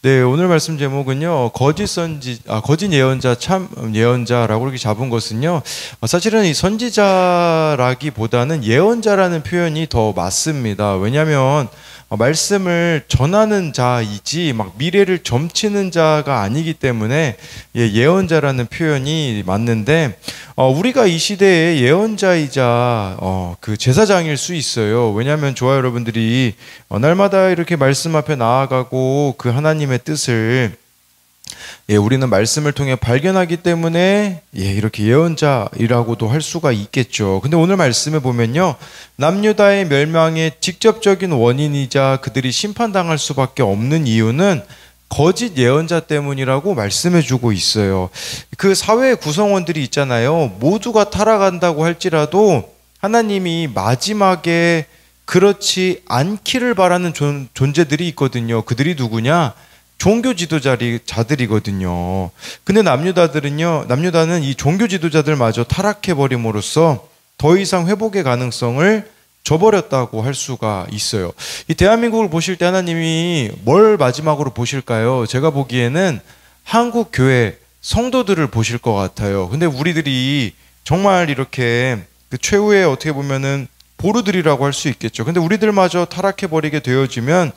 네, 오늘 말씀 제목은요, 거짓 예언자, 참 예언자라고 이렇게 잡은 것은요, 사실은 이 선지자라기보다는 예언자라는 표현이 더 맞습니다. 왜냐하면 말씀을 전하는 자이지 막 미래를 점치는 자가 아니기 때문에 예언자라는 표현이 맞는데, 우리가 이 시대의 예언자이자 그 제사장일 수 있어요. 왜냐하면 저와 여러분들이 날마다 이렇게 말씀 앞에 나아가고 그 하나님의 뜻을 우리는 말씀을 통해 발견하기 때문에 이렇게 예언자이라고도 할 수가 있겠죠. 근데 오늘 말씀에 보면요, 남유다의 멸망의 직접적인 원인이자 그들이 심판당할 수밖에 없는 이유는 거짓 예언자 때문이라고 말씀해주고 있어요. 그 사회의 구성원들이 있잖아요. 모두가 타락한다고 할지라도 하나님이 마지막에 그렇지 않기를 바라는 존재들이 있거든요. 그들이 누구냐? 종교 지도자들이거든요. 근데 남유다는 이 종교 지도자들마저 타락해버림으로써 더 이상 회복의 가능성을 저버렸다고 할 수가 있어요. 이 대한민국을 보실 때 하나님이 뭘 마지막으로 보실까요? 제가 보기에는 한국 교회 성도들을 보실 것 같아요. 근데 우리들이 정말 이렇게 그 최후의 어떻게 보면은 보루들이라고 할 수 있겠죠. 근데 우리들마저 타락해버리게 되어지면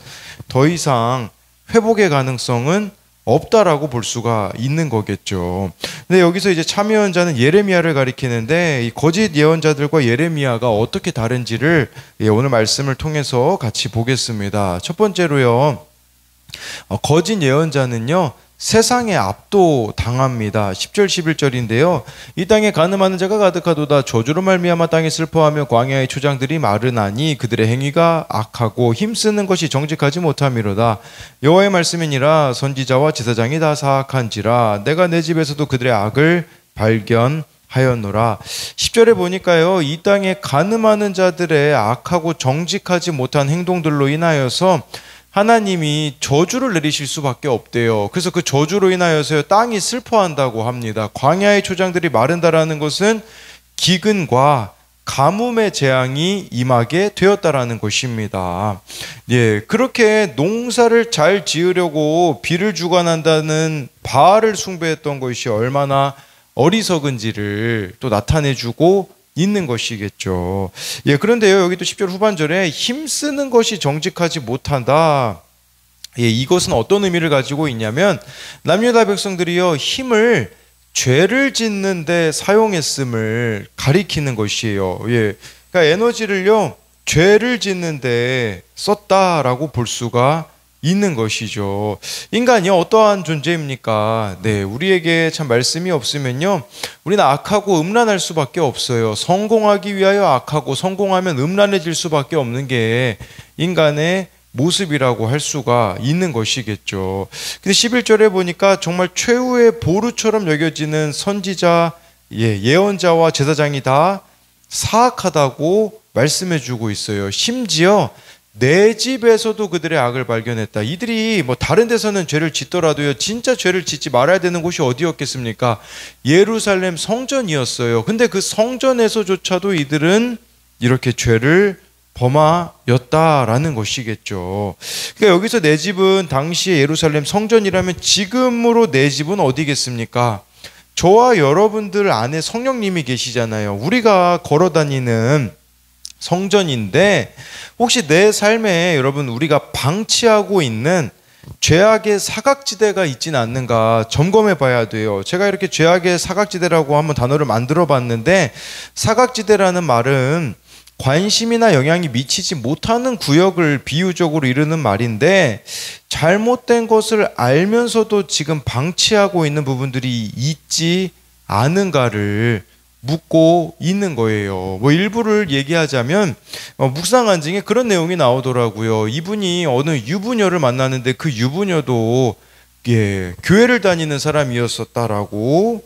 더 이상 회복의 가능성은 없다라고 볼 수가 있는 거겠죠. 근데 여기서 이제 참 예언자는 예레미야를 가리키는데, 이 거짓 예언자들과 예레미야가 어떻게 다른지를 오늘 말씀을 통해서 같이 보겠습니다. 첫 번째로요, 거짓 예언자는요, 세상에 압도당합니다. 10절 11절인데요. 이 땅에 간음하는 자가 가득하도다. 저주로 말미암아 땅이 슬퍼하며 광야의 초장들이 마르나니 그들의 행위가 악하고 힘쓰는 것이 정직하지 못함이로다. 여호와의 말씀이니라. 선지자와 제사장이 다 사악한지라. 내가 내 집에서도 그들의 악을 발견하였노라. 10절에 보니까요, 이 땅에 간음하는 자들의 악하고 정직하지 못한 행동들로 인하여서 하나님이 저주를 내리실 수밖에 없대요. 그래서 그 저주로 인하여서 땅이 슬퍼한다고 합니다. 광야의 초장들이 마른다라는 것은 기근과 가뭄의 재앙이 임하게 되었다라는 것입니다. 그렇게 농사를 잘 지으려고 비를 주관한다는 바알을 숭배했던 것이 얼마나 어리석은지를 또 나타내주고 있는 것이겠죠. 그런데요, 여기 또 10절 후반절에 힘쓰는 것이 정직하지 못한다. 이것은 어떤 의미를 가지고 있냐면, 남유다 백성들이요, 힘을 죄를 짓는 데 사용했음을 가리키는 것이에요. 그러니까 에너지를요, 죄를 짓는 데 썼다라고 볼 수가 있는 것이죠. 인간이 어떠한 존재입니까? 우리에게 참 말씀이 없으면요, 우리는 악하고 음란할 수밖에 없어요. 성공하기 위하여 악하고 성공하면 음란해질 수밖에 없는 게 인간의 모습이라고 할 수가 있는 것이겠죠. 근데 11절에 보니까 정말 최후의 보루처럼 여겨지는 선지자, 예언자와 제사장이 다 사악하다고 말씀해주고 있어요. 심지어 내 집에서도 그들의 악을 발견했다. 이들이 다른 데서는 죄를 짓더라도요, 진짜 죄를 짓지 말아야 되는 곳이 어디였겠습니까? 예루살렘 성전이었어요. 근데 그 성전에서조차도 이들은 이렇게 죄를 범하였다라는 것이겠죠. 그러니까 여기서 내 집은 당시의 예루살렘 성전이라면 지금으로 내 집은 어디겠습니까? 저와 여러분들 안에 성령님이 계시잖아요. 우리가 걸어다니는 성전인데, 혹시 내 삶에 여러분 우리가 방치하고 있는 죄악의 사각지대가 있지는 않는가 점검해 봐야 돼요. 제가 이렇게 죄악의 사각지대라고 한번 단어를 만들어 봤는데, 사각지대라는 말은 관심이나 영향이 미치지 못하는 구역을 비유적으로 이르는 말인데, 잘못된 것을 알면서도 지금 방치하고 있는 부분들이 있지 않은가를 묻고 있는 거예요. 일부를 얘기하자면, 묵상한 중에 그런 내용이 나오더라고요. 이분이 어느 유부녀를 만나는데 그 유부녀도 교회를 다니는 사람이었었다라고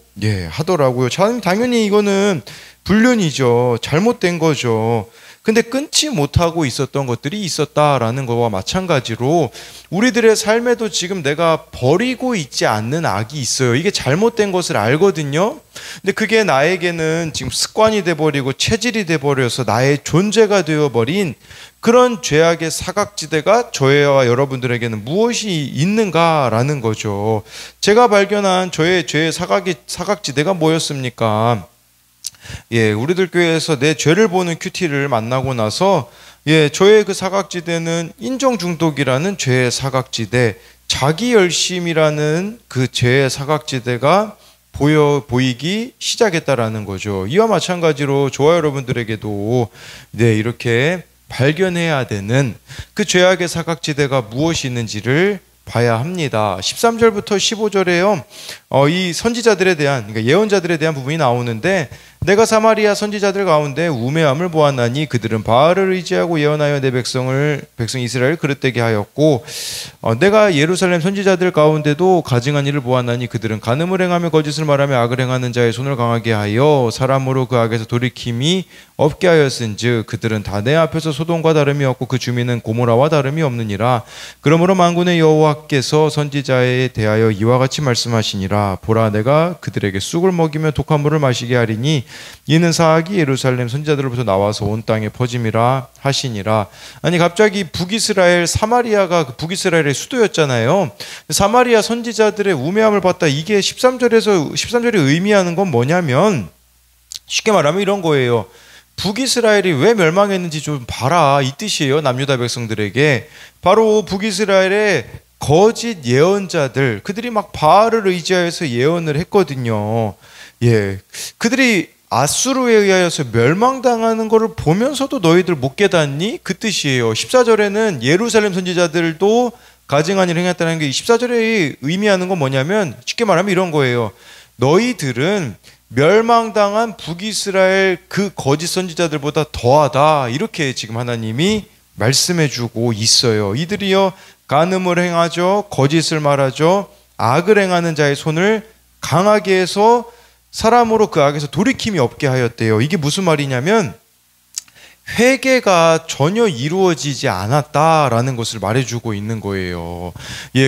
하더라고요. 당연히 이거는 불륜이죠. 잘못된 거죠. 근데 끊지 못하고 있었던 것들이 있었다라는 것과 마찬가지로 우리들의 삶에도 지금 내가 버리고 있지 않는 악이 있어요. 이게 잘못된 것을 알거든요. 근데 그게 나에게는 지금 습관이 돼버리고 체질이 돼버려서 나의 존재가 되어버린 그런 죄악의 사각지대가 저와 여러분들에게는 무엇이 있는가라는 거죠. 제가 발견한 저의 죄의 사각지대가 뭐였습니까? 우리들 교회에서 내 죄를 보는 큐티를 만나고 나서 저의 그 사각지대는 인정 중독이라는 죄의 사각지대, 자기 열심이라는 그 죄의 사각지대가 보이기 시작했다라는 거죠. 이와 마찬가지로 저와 여러분들에게도 이렇게 발견해야 되는 그 죄악의 사각지대가 무엇이 있는지를 봐야 합니다. 13절부터 15절에요. 이 선지자들에 대한, 그러니까 예언자들에 대한 부분이 나오는데, 내가 사마리아 선지자들 가운데 우매함을 보았나니 그들은 바알을 의지하고 예언하여 내 백성 이스라엘을 그릇되게 하였고, 내가 예루살렘 선지자들 가운데도 가증한 일을 보았나니 그들은 간음을 행하며 거짓을 말하며 악을 행하는 자의 손을 강하게 하여 사람으로 그 악에서 돌이킴이 없게 하였은즉 그들은 다 내 앞에서 소돔과 다름이 없고 그 주민은 고모라와 다름이 없느니라. 그러므로 만군의 여호와께서 선지자에 대하여 이와 같이 말씀하시니라. 보라, 내가 그들에게 쑥을 먹이며 독한 물을 마시게 하리니 이는 사악이 예루살렘 선지자들로부터 나와서 온 땅에 퍼짐이라 하시니라. 아니, 갑자기 북이스라엘 사마리아가 북이스라엘의 수도였잖아요. 사마리아 선지자들의 우매함을 봤다. 이게 13절이 의미하는 건 뭐냐면, 쉽게 말하면 이런 거예요. 북이스라엘이 왜 멸망했는지 좀 봐라, 이 뜻이에요. 남유다 백성들에게. 바로 북이스라엘의 거짓 예언자들, 그들이 막 바알을 의지하여서 예언을 했거든요. 그들이 아수르에 의하여서 멸망당하는 것을 보면서도 너희들 못 깨닫니? 그 뜻이에요. 14절에는 예루살렘 선지자들도 가증한 일을 행했다는 게 14절에 의미하는 건 뭐냐면, 쉽게 말하면 이런 거예요. 너희들은 멸망당한 북이스라엘 그 거짓 선지자들보다 더하다, 이렇게 지금 하나님이 말씀해주고 있어요. 이들이요 간음을 행하죠, 거짓을 말하죠, 악을 행하는 자의 손을 강하게 해서 사람으로 그 악에서 돌이킴이 없게 하였대요. 이게 무슨 말이냐면, 회개가 전혀 이루어지지 않았다라는 것을 말해주고 있는 거예요.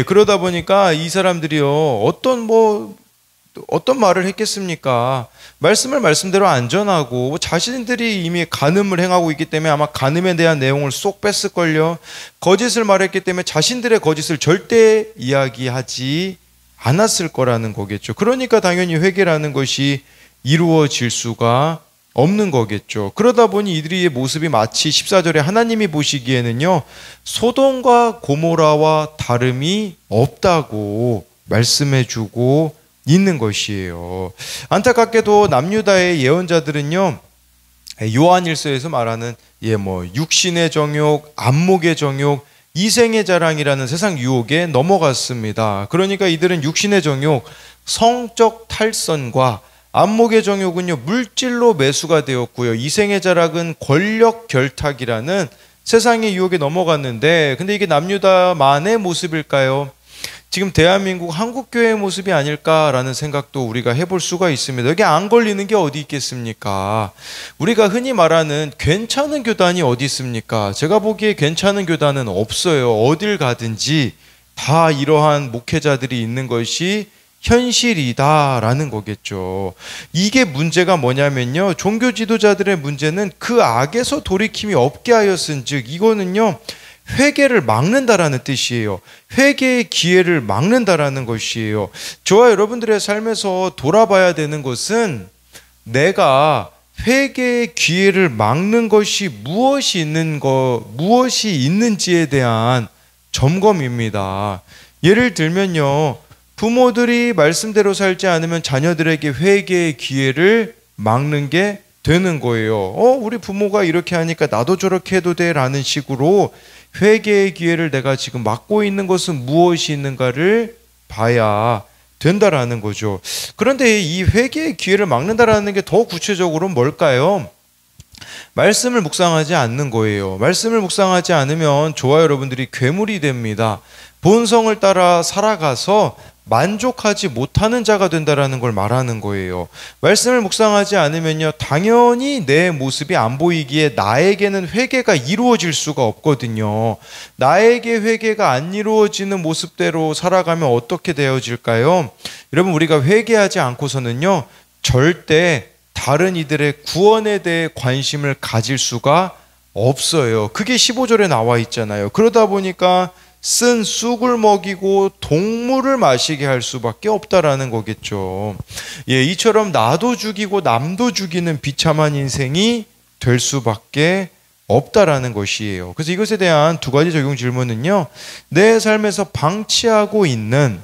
그러다 보니까 이 사람들이요 어떤 말을 했겠습니까? 말씀을 말씀대로 안 전하고, 자신들이 이미 간음을 행하고 있기 때문에 아마 간음에 대한 내용을 쏙 뺐을걸요. 거짓을 말했기 때문에 자신들의 거짓을 절대 이야기하지 않았을 거라는 거겠죠. 그러니까 당연히 회개라는 것이 이루어질 수가 없는 거겠죠. 그러다 보니 이들의 모습이 마치 14절에 하나님이 보시기에는요 소돔과 고모라와 다름이 없다고 말씀해주고 있는 것이에요. 안타깝게도 남유다의 예언자들은요 요한일서에서 말하는 육신의 정욕, 안목의 정욕, 이생의 자랑이라는 세상 유혹에 넘어갔습니다. 그러니까 이들은 육신의 정욕, 성적 탈선과 안목의 정욕은요 물질로 매수가 되었고요, 이생의 자랑은 권력 결탁이라는 세상의 유혹에 넘어갔는데, 근데 이게 남유다만의 모습일까요? 지금 대한민국 한국교회의 모습이 아닐까라는 생각도 우리가 해볼 수가 있습니다. 여기 안 걸리는 게 어디 있겠습니까? 우리가 흔히 말하는 괜찮은 교단이 어디 있습니까? 제가 보기에 괜찮은 교단은 없어요. 어딜 가든지 다 이러한 목회자들이 있는 것이 현실이다라는 거겠죠. 이게 문제가 뭐냐면요, 종교 지도자들의 문제는 그 악에서 돌이킴이 없게 하였은즉, 이거는요 회개를 막는다라는 뜻이에요. 회개의 기회를 막는다라는 것이에요. 저와 여러분들의 삶에서 돌아봐야 되는 것은, 내가 회개의 기회를 막는 것이 무엇이 있는지에 대한 점검입니다. 예를 들면요, 부모들이 말씀대로 살지 않으면 자녀들에게 회개의 기회를 막는 게 되는 거예요. 우리 부모가 이렇게 하니까 나도 저렇게 해도 돼 라는 식으로 회개의 기회를 내가 지금 막고 있는 것은 무엇이 있는가를 봐야 된다라는 거죠. 그런데 이 회개의 기회를 막는다라는 게 더 구체적으로 뭘까요? 말씀을 묵상하지 않는 거예요. 말씀을 묵상하지 않으면 저와 여러분들이 괴물이 됩니다. 본성을 따라 살아가서 만족하지 못하는 자가 된다라는 걸 말하는 거예요. 말씀을 묵상하지 않으면요 당연히 내 모습이 안 보이기에 나에게는 회개가 이루어질 수가 없거든요. 나에게 회개가 안 이루어지는 모습대로 살아가면 어떻게 되어질까요? 여러분, 우리가 회개하지 않고서는요 절대 다른 이들의 구원에 대해 관심을 가질 수가 없어요. 그게 15절에 나와 있잖아요. 그러다 보니까 쓴 쑥을 먹이고 동물을 마시게 할 수밖에 없다라는 거겠죠. 예, 이처럼 나도 죽이고 남도 죽이는 비참한 인생이 될 수밖에 없다라는 것이에요. 그래서 이것에 대한 두 가지 적용 질문은요, 내 삶에서 방치하고 있는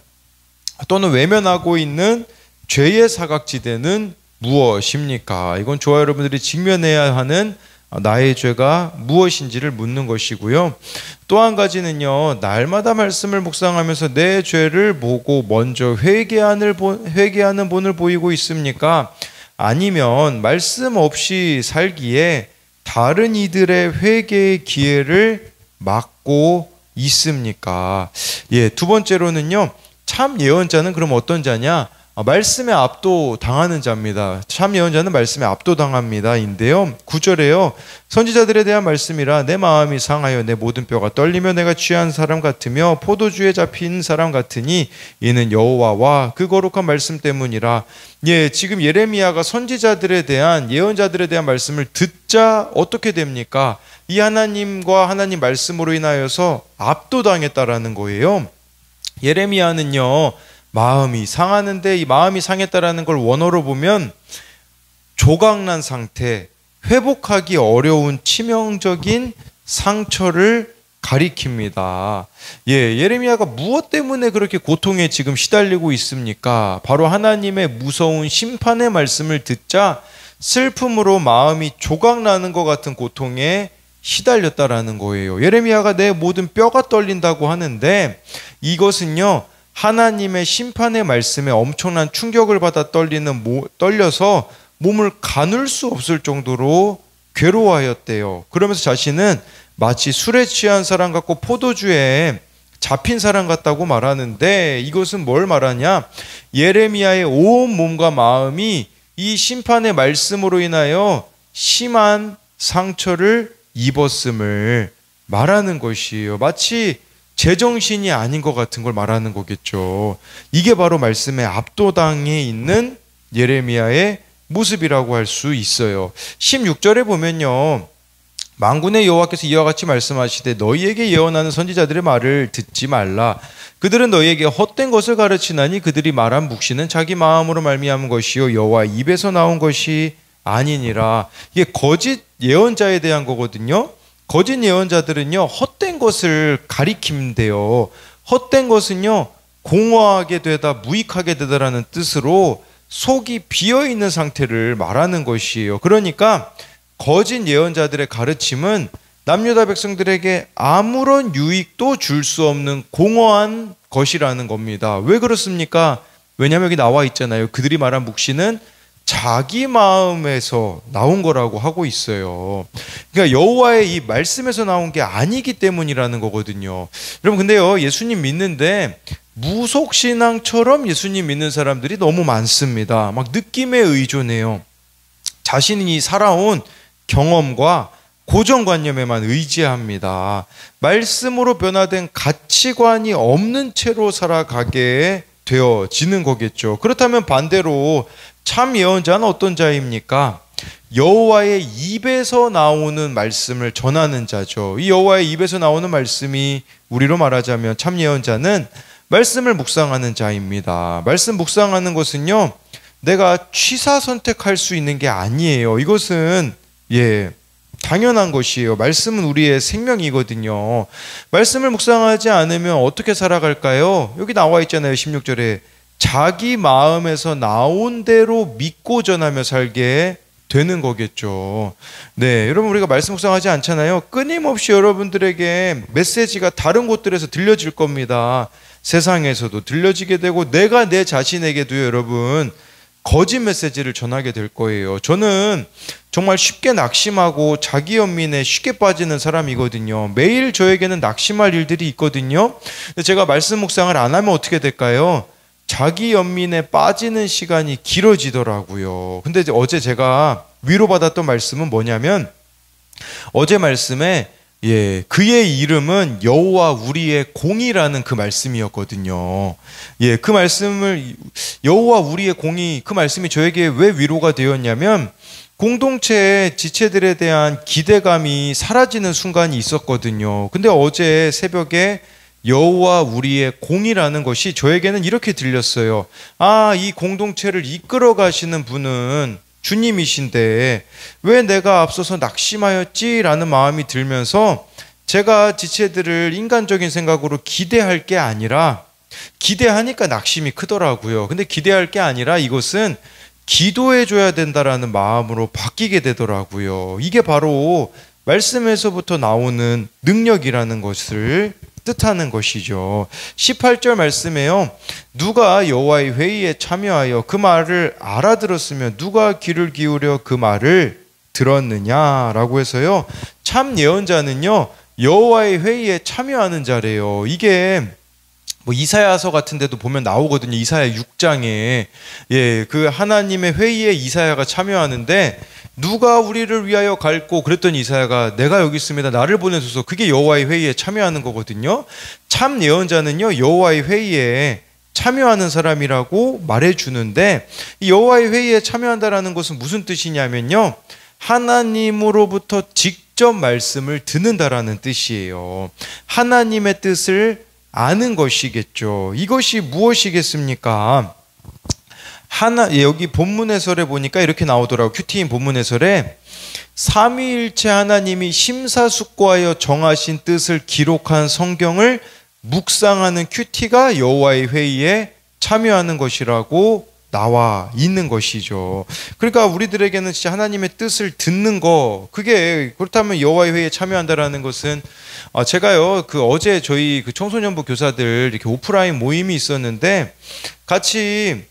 또는 외면하고 있는 죄의 사각지대는 무엇입니까? 이건 저와 여러분들이 직면해야 하는 나의 죄가 무엇인지를 묻는 것이고요. 또 한 가지는요, 날마다 말씀을 묵상하면서 내 죄를 보고 먼저 회개하는 본을 보이고 있습니까? 아니면 말씀 없이 살기에 다른 이들의 회개의 기회를 막고 있습니까? 예, 두 번째로는요, 참 예언자는 그럼 어떤 자냐? 말씀에 압도당하는 자입니다. 참 예언자는 말씀에 압도당합니다. 인데요, 9절에요. 선지자들에 대한 말씀이라 내 마음이 상하여 내 모든 뼈가 떨리며 내가 취한 사람 같으며 포도주에 잡힌 사람 같으니 이는 여호와와 그 거룩한 말씀 때문이라. 예, 지금 예레미야가 선지자들에 대한 예언자들에 대한 말씀을 듣자 어떻게 됩니까? 이 하나님과 하나님 말씀으로 인하여서 압도당했다라는 거예요. 예레미야는요, 마음이 상하는데 이 마음이 상했다라는 걸 원어로 보면 조각난 상태, 회복하기 어려운 치명적인 상처를 가리킵니다. 예, 예레미야가 무엇 때문에 그렇게 고통에 지금 시달리고 있습니까? 바로 하나님의 무서운 심판의 말씀을 듣자 슬픔으로 마음이 조각나는 것 같은 고통에 시달렸다라는 거예요. 예레미야가 내 모든 뼈가 떨린다고 하는데 이것은요, 하나님의 심판의 말씀에 엄청난 충격을 받아 떨려서 몸을 가눌 수 없을 정도로 괴로워하였대요. 그러면서 자신은 마치 술에 취한 사람 같고 포도주에 잡힌 사람 같다고 말하는데, 이것은 뭘 말하냐? 예레미야의 온 몸과 마음이 이 심판의 말씀으로 인하여 심한 상처를 입었음을 말하는 것이에요. 마치 제정신이 아닌 것 같은 걸 말하는 거겠죠. 이게 바로 말씀에 압도당해 있는 예레미야의 모습이라고 할 수 있어요. 16절에 보면요, 만군의 여호와께서 이와 같이 말씀하시되 너희에게 예언하는 선지자들의 말을 듣지 말라. 그들은 너희에게 헛된 것을 가르치나니 그들이 말한 묵시는 자기 마음으로 말미암은 것이요 여호와 입에서 나온 것이 아니니라. 이게 거짓 예언자에 대한 거거든요. 거짓 예언자들은요, 헛된 것을 가리킨대요. 헛된 것은요, 공허하게 되다, 무익하게 되다라는 뜻으로 속이 비어있는 상태를 말하는 것이에요. 그러니까 거짓 예언자들의 가르침은 남유다 백성들에게 아무런 유익도 줄 수 없는 공허한 것이라는 겁니다. 왜 그렇습니까? 왜냐하면 여기 나와 있잖아요. 그들이 말한 묵시는 자기 마음에서 나온 거라고 하고 있어요. 그러니까 여호와의 이 말씀에서 나온 게 아니기 때문이라는 거거든요. 여러분, 근데요, 예수님 믿는데 무속신앙처럼 예수님 믿는 사람들이 너무 많습니다. 막 느낌에 의존해요. 자신이 살아온 경험과 고정관념에만 의지합니다. 말씀으로 변화된 가치관이 없는 채로 살아가게 되어지는 거겠죠. 그렇다면 반대로 참 예언자는 어떤 자입니까? 여호와의 입에서 나오는 말씀을 전하는 자죠. 이 여호와의 입에서 나오는 말씀이 우리로 말하자면 참 예언자는 말씀을 묵상하는 자입니다. 말씀 묵상하는 것은요, 내가 취사 선택할 수 있는 게 아니에요. 이것은 당연한 것이에요. 말씀은 우리의 생명이거든요. 말씀을 묵상하지 않으면 어떻게 살아갈까요? 여기 나와 있잖아요. 16절에 자기 마음에서 나온 대로 믿고 전하며 살게 되는 거겠죠. 네, 여러분, 우리가 말씀 묵상하지 않잖아요. 끊임없이 여러분들에게 메시지가 다른 곳들에서 들려질 겁니다. 세상에서도 들려지게 되고 내가 내 자신에게도 여러분 거짓 메시지를 전하게 될 거예요. 저는 정말 쉽게 낙심하고 자기 연민에 쉽게 빠지는 사람이거든요. 매일 저에게는 낙심할 일들이 있거든요. 근데 제가 말씀 묵상을 안 하면 어떻게 될까요? 자기 연민에 빠지는 시간이 길어지더라고요. 근데 어제 제가 위로받았던 말씀은 뭐냐면, 어제 말씀에 예, 그의 이름은 여호와 우리의 공이라는 그 말씀이었거든요. 예, 그 말씀을 여호와 우리의 공이 그 말씀이 저에게 왜 위로가 되었냐면 공동체의 지체들에 대한 기대감이 사라지는 순간이 있었거든요. 근데 어제 새벽에 여호와 우리의 공이라는 것이 저에게는 이렇게 들렸어요. 아, 이 공동체를 이끌어 가시는 분은 주님이신데 왜 내가 앞서서 낙심하였지라는 마음이 들면서 제가 지체들을 인간적인 생각으로 기대할 게 아니라 기대하니까 낙심이 크더라고요. 근데 기대할 게 아니라 이것은 기도해 줘야 된다라는 마음으로 바뀌게 되더라고요. 이게 바로 말씀에서부터 나오는 능력이라는 것을 뜻하는 것이죠. 18절 말씀에요. 누가 여호와의 회의에 참여하여 그 말을 알아들었으면 누가 귀를 기울여 그 말을 들었느냐라고 해서요. 참 예언자는요. 여호와의 회의에 참여하는 자래요. 이게 뭐 이사야서 같은 데도 보면 나오거든요. 이사야 6장에 예, 그 하나님의 회의에 이사야가 참여하는데 누가 우리를 위하여 갈고 그랬더니 이사야가 내가 여기 있습니다. 나를 보내소서. 그게 여호와의 회의에 참여하는 거거든요. 참 예언자는요. 여호와의 회의에 참여하는 사람이라고 말해주는데 이 여호와의 회의에 참여한다라는 것은 무슨 뜻이냐면요. 하나님으로부터 직접 말씀을 듣는다라는 뜻이에요. 하나님의 뜻을 아는 것이겠죠. 이것이 무엇이겠습니까? 여기 본문 해설에 보니까 이렇게 나오더라고요. 큐티인 본문 해설에 삼위일체 하나님이 심사숙고하여 정하신 뜻을 기록한 성경을 묵상하는 큐티가 여호와의 회의에 참여하는 것이라고 나와 있는 것이죠. 그러니까 우리들에게는 진짜 하나님의 뜻을 듣는 거, 그게 그렇다면 여호와의 회의에 참여한다라는 것은 제가요 그 어제 저희 그 청소년부 교사들 이렇게 오프라인 모임이 있었는데 같이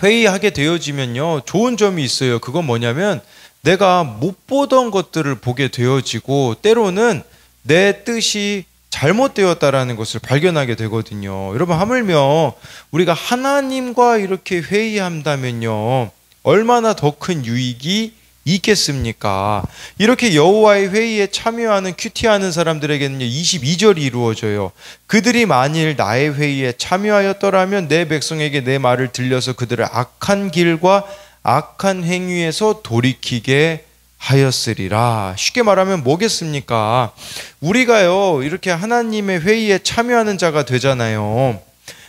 회의하게 되어지면요 좋은 점이 있어요. 그건 뭐냐면 내가 못 보던 것들을 보게 되어지고 때로는 내 뜻이 잘못되었다라는 것을 발견하게 되거든요. 여러분 하물며 우리가 하나님과 이렇게 회의한다면요 얼마나 더 큰 유익이 있겠습니까? 이렇게 여호와의 회의에 참여하는 큐티하는 사람들에게는요 22절이 이루어져요. 그들이 만일 나의 회의에 참여하였더라면 내 백성에게 내 말을 들려서 그들을 악한 길과 악한 행위에서 돌이키게 하였으리라. 쉽게 말하면 뭐겠습니까? 우리가요 이렇게 하나님의 회의에 참여하는 자가 되잖아요.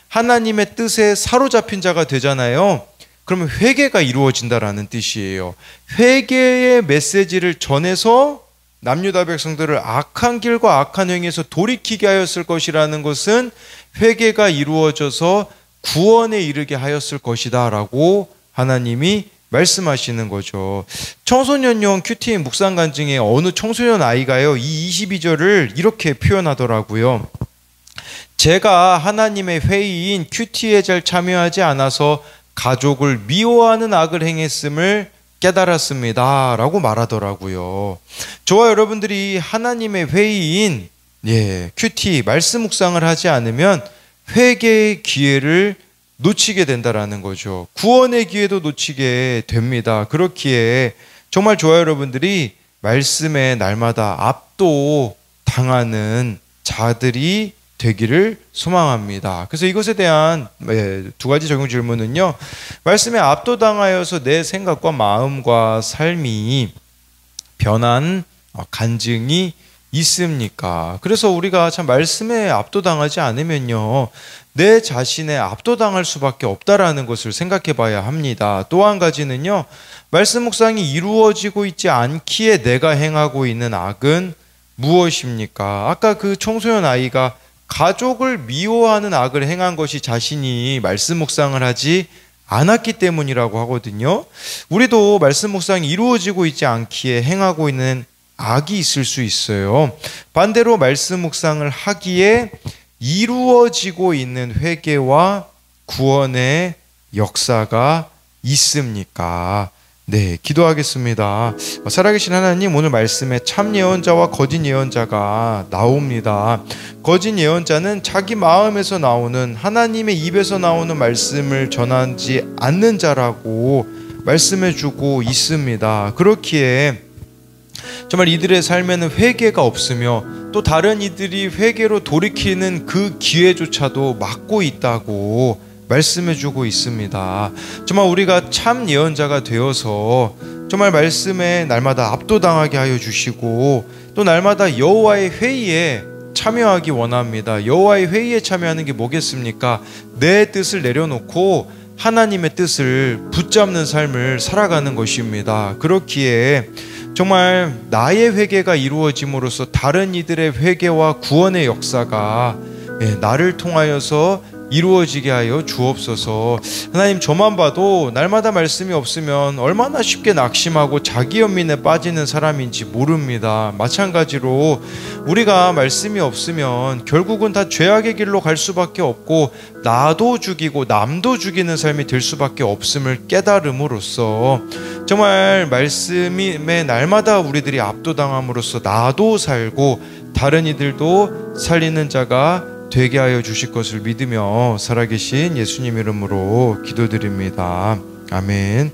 하나님의 뜻에 사로잡힌 자가 되잖아요. 그러면 회개가 이루어진다라는 뜻이에요. 회개의 메시지를 전해서 남유다 백성들을 악한 길과 악한 행위에서 돌이키게 하였을 것이라는 것은 회개가 이루어져서 구원에 이르게 하였을 것이다 라고 하나님이 말씀하시는 거죠. 청소년용 큐티 묵상 간증의 어느 청소년 아이가요 이 22절을 이렇게 표현하더라고요. 제가 하나님의 회의인 큐티에 잘 참여하지 않아서 가족을 미워하는 악을 행했음을 깨달았습니다 라고 말하더라고요. 저와 여러분들이 하나님의 회의인 큐티 말씀 묵상을 하지 않으면 회개의 기회를 놓치게 된다라는 거죠. 구원의 기회도 놓치게 됩니다. 그렇기에 정말 저와 여러분들이 말씀에 날마다 압도당하는 자들이 되기를 소망합니다. 그래서 이것에 대한 두 가지 적용 질문은요. 말씀에 압도당하여서 내 생각과 마음과 삶이 변한 간증이 있습니까? 그래서 우리가 참 말씀에 압도당하지 않으면요. 내 자신에 압도당할 수밖에 없다라는 것을 생각해 봐야 합니다. 또 한 가지는요. 말씀 묵상이 이루어지고 있지 않기에 내가 행하고 있는 악은 무엇입니까? 아까 그 청소년 아이가 가족을 미워하는 악을 행한 것이 자신이 말씀 묵상을 하지 않았기 때문이라고 하거든요. 우리도 말씀 묵상이 이루어지고 있지 않기에 행하고 있는 악이 있을 수 있어요. 반대로 말씀 묵상을 하기에 이루어지고 있는 회개와 구원의 역사가 있습니까? 네, 기도하겠습니다. 살아계신 하나님, 오늘 말씀에 참 예언자와 거짓 예언자가 나옵니다. 거짓 예언자는 자기 마음에서 나오는 하나님의 입에서 나오는 말씀을 전하지 않는 자라고 말씀해주고 있습니다. 그렇기에 정말 이들의 삶에는 회개가 없으며 또 다른 이들이 회개로 돌이키는 그 기회조차도 막고 있다고 말씀해주고 있습니다. 정말 우리가 참 예언자가 되어서 정말 말씀에 날마다 압도당하게 하여 주시고 또 날마다 여호와의 회의에 참여하기 원합니다. 여호와의 회의에 참여하는 게 뭐겠습니까? 내 뜻을 내려놓고 하나님의 뜻을 붙잡는 삶을 살아가는 것입니다. 그렇기에 정말 나의 회개가 이루어짐으로써 다른 이들의 회개와 구원의 역사가 나를 통하여서 이루어지게 하여 주옵소서. 하나님, 저만 봐도 날마다 말씀이 없으면 얼마나 쉽게 낙심하고 자기 연민에 빠지는 사람인지 모릅니다. 마찬가지로 우리가 말씀이 없으면 결국은 다 죄악의 길로 갈 수밖에 없고 나도 죽이고 남도 죽이는 삶이 될 수밖에 없음을 깨달음으로써 정말 말씀에 날마다 우리들이 압도당함으로써 나도 살고 다른 이들도 살리는 자가 되게 하여 주실 것을 믿으며 살아계신 예수님 이름으로 기도드립니다. 아멘.